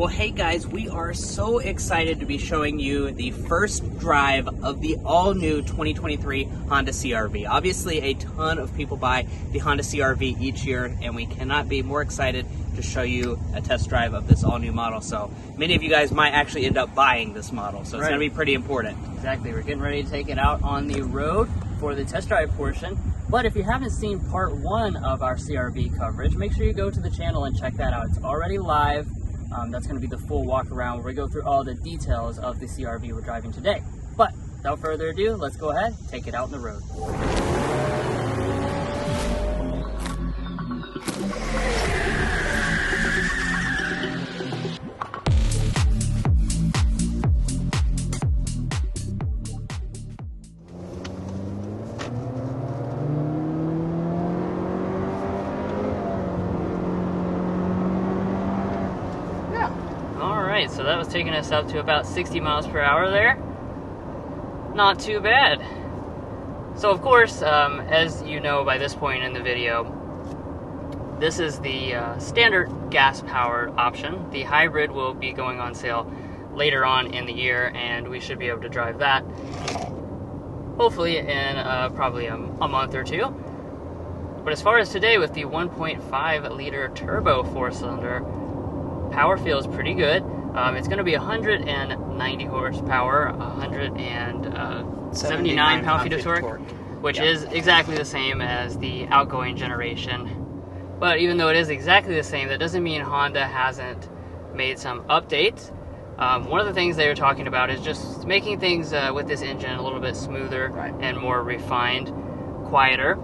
Well, hey guys, we are so excited to be showing you the first drive of the all-new 2023 Honda CR-V. Obviously, a ton of people buy the Honda CR-V each year, and we cannot be more excited to show you a test drive of this all-new model. So many of you guys might actually end up buying this model, so it's going to be pretty important. Exactly. We're getting ready to take it out on the road for the test drive portion. But if you haven't seen part one of our CR-V coverage, make sure you go to the channel and check that out. It's already live. That's going to be the full walk around where we go through all the details of the CR-V we're driving today. But without further ado, let's go ahead, take it out on the road. So that was taking us up to about 60 miles per hour there. Not too bad. So of course, as you know by this point in the video, this is the standard gas-powered option. The hybrid will be going on sale later on in the year, and we should be able to drive that hopefully in probably a month or two. But as far as today, with the 1.5 liter turbo 4-cylinder, power feels pretty good. It's going to be 190 horsepower, 179 pound-feet of torque, which is exactly the same as the outgoing generation. But even though it is exactly the same, that doesn't mean Honda hasn't made some updates. One of the things they were talking about is just making things with this engine a little bit smoother and more refined, quieter.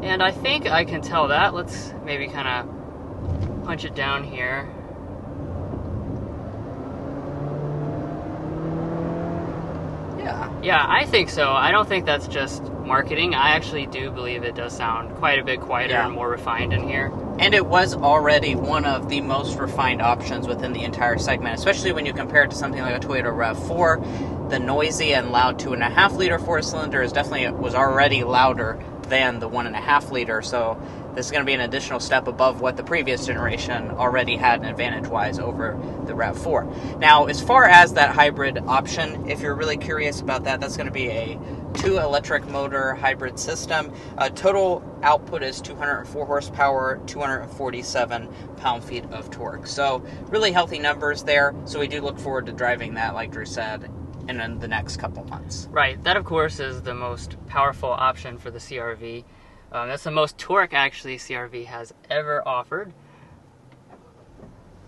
And I think I can tell that. Let's maybe kind of punch it down here. Yeah, I think so. I don't think that's just marketing. I actually do believe it does sound quite a bit quieter and more refined in here. And it was already one of the most refined options within the entire segment, especially when you compare it to something like a Toyota RAV4. The noisy and loud 2.5 liter 4-cylinder was already louder than the 1.5 liter, so this is going to be an additional step above what the previous generation already had an advantage-wise over the RAV4. Now, as far as that hybrid option, if you're really curious about that, that's going to be a 2 electric motor hybrid system. Total output is 204 horsepower, 247 pound-feet of torque. So really healthy numbers there, so we do look forward to driving that, like Drew said, in the next couple months. Right, that of course is the most powerful option for the CR-V. That's the most torque actually CR-V has ever offered.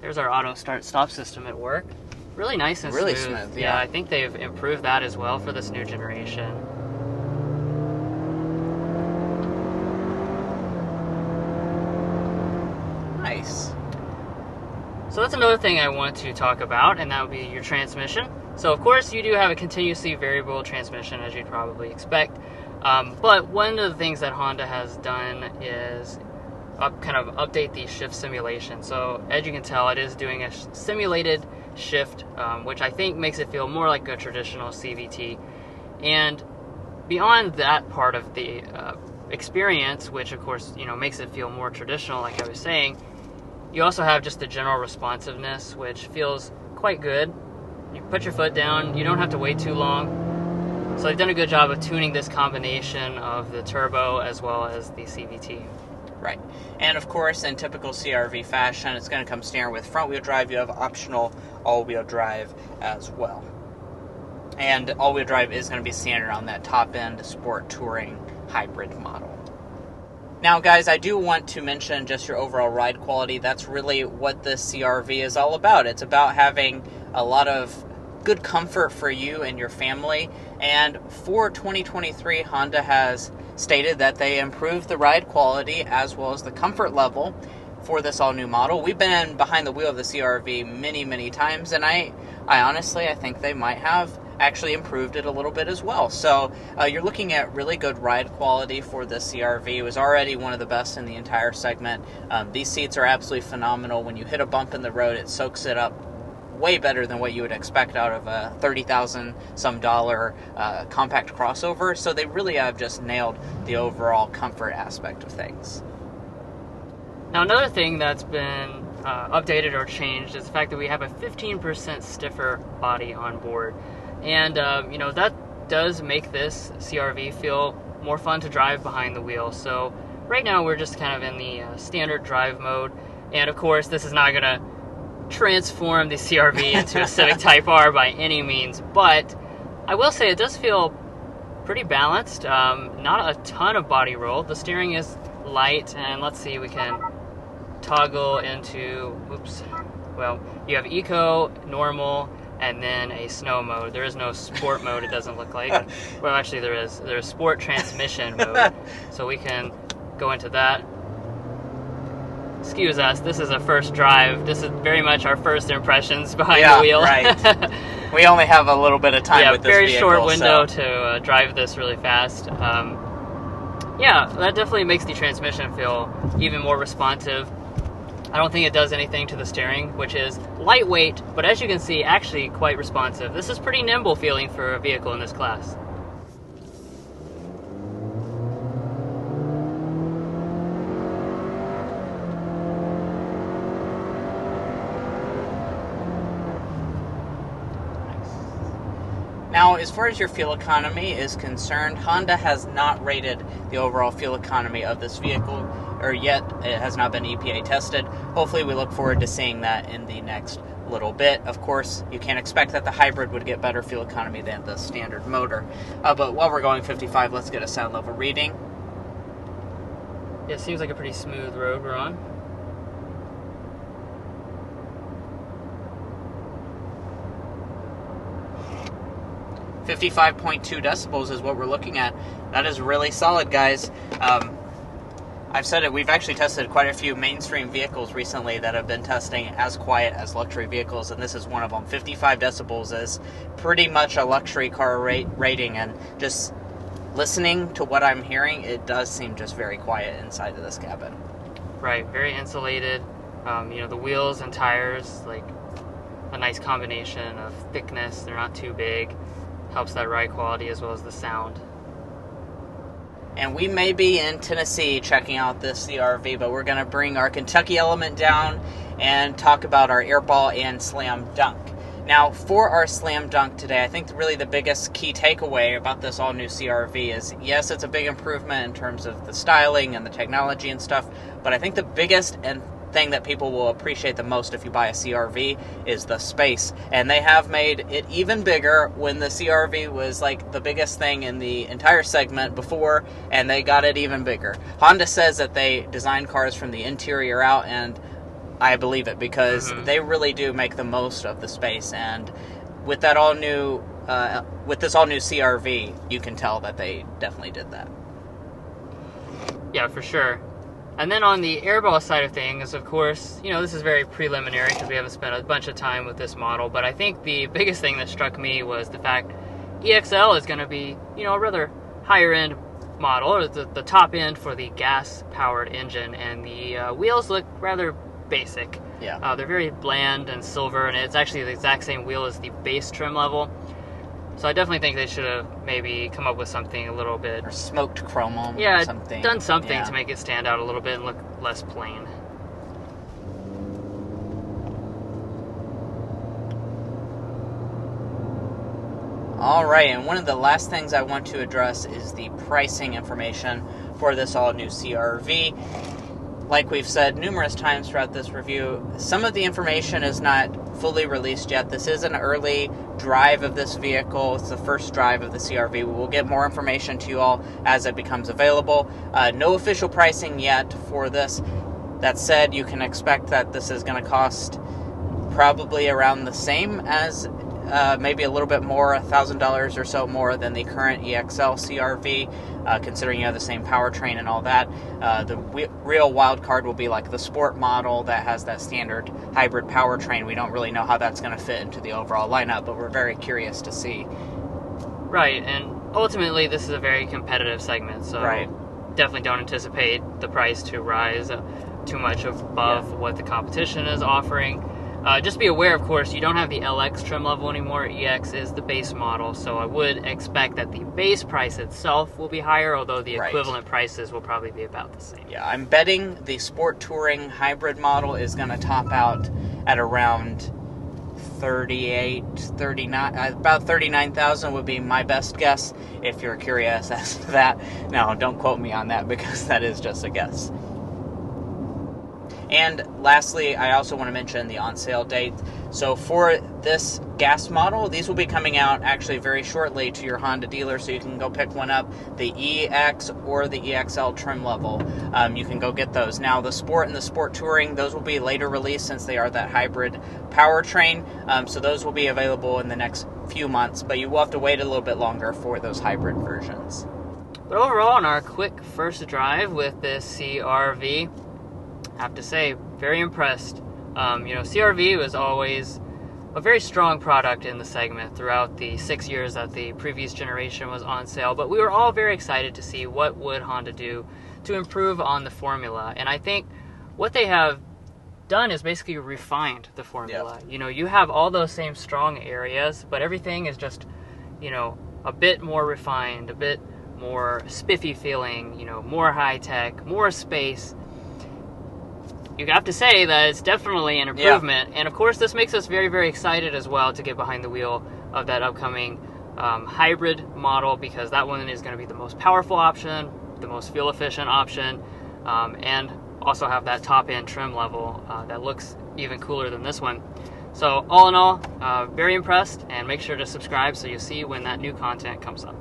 There's our auto start stop system at work. Really nice and really smooth. smooth. Yeah, I think they've improved that as well for this new generation. Nice. So that's another thing I want to talk about, and that would be your transmission. So of course you do have a continuously variable transmission, as you'd probably expect. But one of the things that Honda has done is kind of update the shift simulation. So as you can tell, it is doing a simulated shift, which I think makes it feel more like a traditional CVT. And beyond that part of the experience, which of course makes it feel more traditional, like I was saying, you also have just the general responsiveness, which feels quite good. You put your foot down, you don't have to wait too long. So they've done a good job of tuning this combination of the turbo as well as the CVT. Right. And of course, in typical CR-V fashion, it's going to come standard with front-wheel drive. You have optional all-wheel drive as well. And all-wheel drive is going to be standard on that top-end sport touring hybrid model. Now, guys, I do want to mention just your overall ride quality. That's really what the CR-V is all about. It's about having a lot of good comfort for you and your family. And for 2023, Honda has stated that they improved the ride quality as well as the comfort level for this all-new model. We've been behind the wheel of the CR-V many, many times, and I honestly think they might have actually improved it a little bit as well. So you're looking at really good ride quality for the CR-V. It was already one of the best in the entire segment. These seats are absolutely phenomenal. When you hit a bump in the road, it soaks it up way better than what you would expect out of a $30,000 some compact crossover. So they really have just nailed the overall comfort aspect of things. Now, another thing that's been updated or changed is the fact that we have a 15% stiffer body on board. And, that does make this CRV feel more fun to drive behind the wheel. So right now we're just kind of in the standard drive mode. And, of course, this is not going to transform the CRV into a Civic Type R by any means. But I will say it does feel pretty balanced. Not a ton of body roll. The steering is light. And let's see, we can toggle into, you have Eco, Normal, and then a Snow mode. There is no Sport mode, it doesn't look like. Well, actually there is. There's Sport Transmission mode. So we can go into that. Excuse us, this is a first drive. This is very much our first impressions behind the wheel. Right. We only have a little bit of time with this very vehicle, short window to drive this really fast. That definitely makes the transmission feel even more responsive. I don't think it does anything to the steering, which is lightweight, but as you can see, actually quite responsive. This is pretty nimble feeling for a vehicle in this class. Now, as far as your fuel economy is concerned, Honda has not rated the overall fuel economy of this vehicle, or yet it has not been EPA tested. Hopefully we look forward to seeing that in the next little bit. Of course, you can't expect that the hybrid would get better fuel economy than the standard motor. But while we're going 55, let's get a sound level reading. Yeah, it seems like a pretty smooth road we're on. 55.2 decibels is what we're looking at. That is really solid, guys. I've said it, we've actually tested quite a few mainstream vehicles recently that have been testing as quiet as luxury vehicles, and this is one of them. 55 decibels is pretty much a luxury car rating, and just listening to what I'm hearing, it does seem just very quiet inside of this cabin. Right, very insulated. The wheels and tires, like a nice combination of thickness. They're not too big. Helps that ride quality as well as the sound. And we may be in Tennessee checking out this CRV, but we're going to bring our Kentucky element down and talk about our airball and slam dunk. Now, for our slam dunk today, I think really the biggest key takeaway about this all-new CRV is, yes, it's a big improvement in terms of the styling and the technology and stuff, but I think the biggest and thing that people will appreciate the most if you buy a CRV is the space. And they have made it even bigger when the CRV was like the biggest thing in the entire segment before, and they got it even bigger. Honda says that they design cars from the interior out, and I believe it because they really do make the most of the space. And with that with this all new CRV, you can tell that they definitely did that. Yeah, for sure. And then on the airball side of things, of course, this is very preliminary because we haven't spent a bunch of time with this model, but I think the biggest thing that struck me was the fact EXL is going to be, a rather higher end model, or the top end for the gas-powered engine, and the wheels look rather basic. Yeah. They're very bland and silver, and it's actually the exact same wheel as the base trim level. So I definitely think they should have maybe come up with something a little bit... Or smoked chrome or something. Done something to make it stand out a little bit and look less plain. Alright, and one of the last things I want to address is the pricing information for this all-new CRV. Like we've said numerous times throughout this review, some of the information is not fully released yet. This is an early drive of this vehicle. It's the first drive of the CRV. We will get more information to you all as it becomes available. No official pricing yet for this. That said, you can expect that this is going to cost probably around the same as maybe a little bit more, $1,000 or so more than the current EXL CRV, considering you have the same powertrain and all that. The real wild card will be like the sport model that has that standard hybrid powertrain. We don't really know how that's going to fit into the overall lineup, but we're very curious to see. Right, and ultimately this is a very competitive segment, so definitely don't anticipate the price to rise too much above what the competition is offering. Just be aware, of course, you don't have the LX trim level anymore. EX is the base model, so I would expect that the base price itself will be higher, although the equivalent prices will probably be about the same. Yeah, I'm betting the Sport Touring hybrid model is going to top out at around 39,000 would be my best guess, if you're curious as to that. Now, don't quote me on that because that is just a guess. And lastly, I also want to mention the on-sale date. So for this gas model, these will be coming out actually very shortly to your Honda dealer, so you can go pick one up, the EX or the EXL trim level. You can go get those. Now, the Sport and the Sport Touring, those will be later released since they are that hybrid powertrain. So those will be available in the next few months, but you will have to wait a little bit longer for those hybrid versions. But overall, on our quick first drive with this CR-V, I have to say, very impressed. CR-V was always a very strong product in the segment throughout the 6 years that the previous generation was on sale, but we were all very excited to see what would Honda do to improve on the formula. And I think what they have done is basically refined the formula. Yep. You have all those same strong areas, but everything is just, a bit more refined, a bit more spiffy feeling, more high tech, more space. You have to say that it's definitely an improvement. Yeah. And of course, this makes us very, very excited as well to get behind the wheel of that upcoming hybrid model, because that one is going to be the most powerful option, the most fuel efficient option, and also have that top end trim level that looks even cooler than this one. So all in all, very impressed, and make sure to subscribe so you'll see when that new content comes up.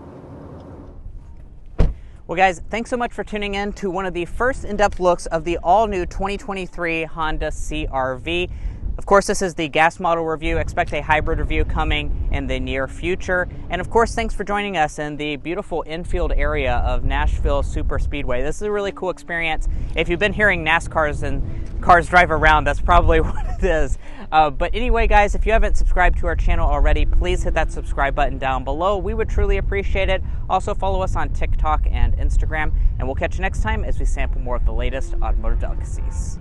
Well, guys, thanks so much for tuning in to one of the first in-depth looks of the all-new 2023 Honda CR-V. Of course, this is the gas model review. Expect a hybrid review coming in the near future. And of course, thanks for joining us in the beautiful infield area of Nashville Super Speedway. This is a really cool experience. If you've been hearing NASCARs and cars drive around, that's probably what it is. But anyway, guys, if you haven't subscribed to our channel already, please hit that subscribe button down below. We would truly appreciate it. Also, follow us on TikTok and Instagram. And we'll catch you next time as we sample more of the latest automotive delicacies.